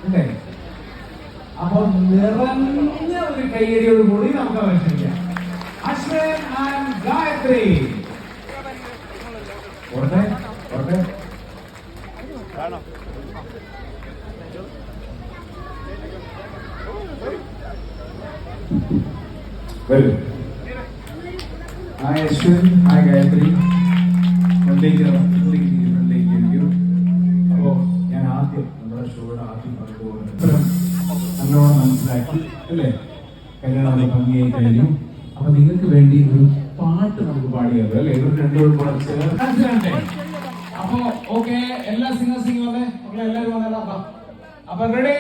അല്ലേ? അപ്പൊ നിറഞ്ഞ ഒരു കയ്യടിയോട് കൂടി നമുക്ക് അവതരിപ്പിക്കാം. അശ്വിൻ ആൻഡ് ഗായത്രി. ഓട്ടെ ഓട്ടെ. വരൂ. Hi Ashwin, hi Gayathri. അപ്പോ ഞാൻ ആദ്യം നമ്മുടെ ഷോയുടെ ആദ്യം പറഞ്ഞതുപോലെ നല്ലോണം മനസ്സിലാക്കി അല്ലേ? കല്യാണം ഭംഗിയായി കഴിഞ്ഞു. അപ്പൊ നിങ്ങൾക്ക് വേണ്ടി ഒരു പാട്ട് നമുക്ക് പാടിയത് അല്ലേ? ഇവർ രണ്ടുപേരും കൂടെ ചേർന്ന്. അപ്പൊ ഓക്കെ, എല്ലാ സിംഗേഴ്സിംഗ് വന്നേ, എല്ലാവരും വന്നേടാ. അപ്പൊ റെഡി,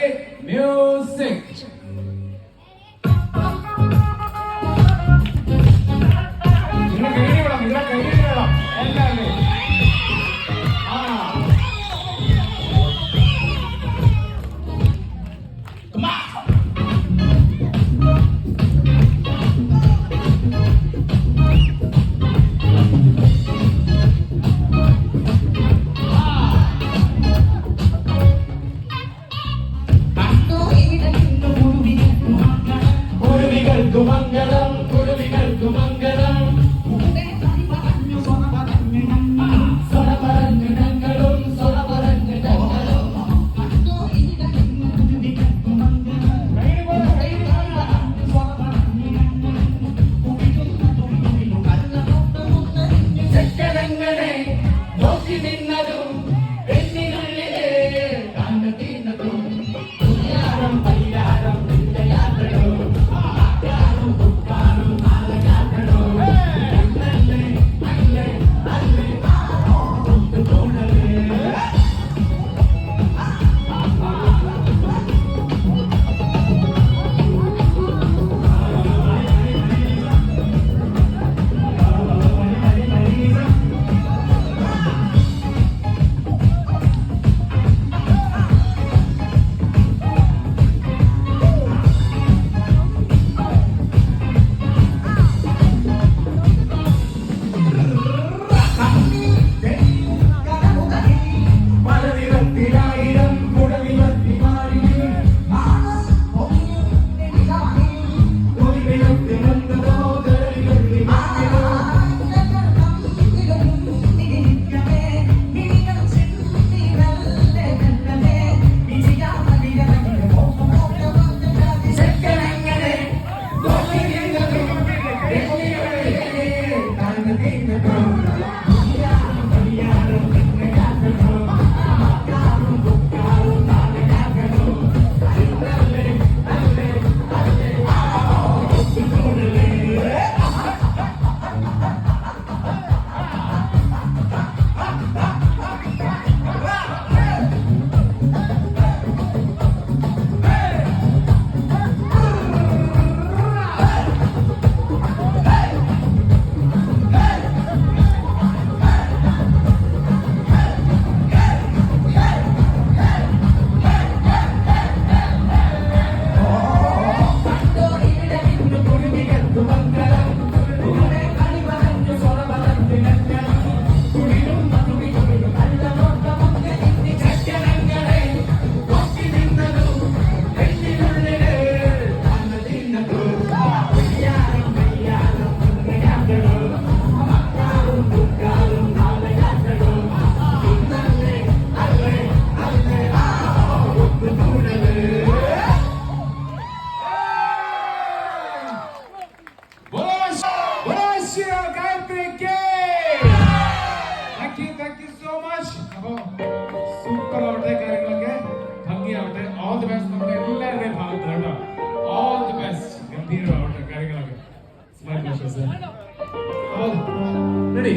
മ്യൂസിക്. സൂപ്പർ ആവട്ടെ, കാര്യങ്ങളൊക്കെ ഭംഗിയാവട്ടെ. ഓൾ ദി ബെസ്റ്റ് നമ്മുടെ എല്ലാവരുടെയും ഭാഗത്ത് കേട്ടോ. All the best. ഗംഭീരമാവട്ടെ കാര്യങ്ങളൊക്കെ. റെഡി.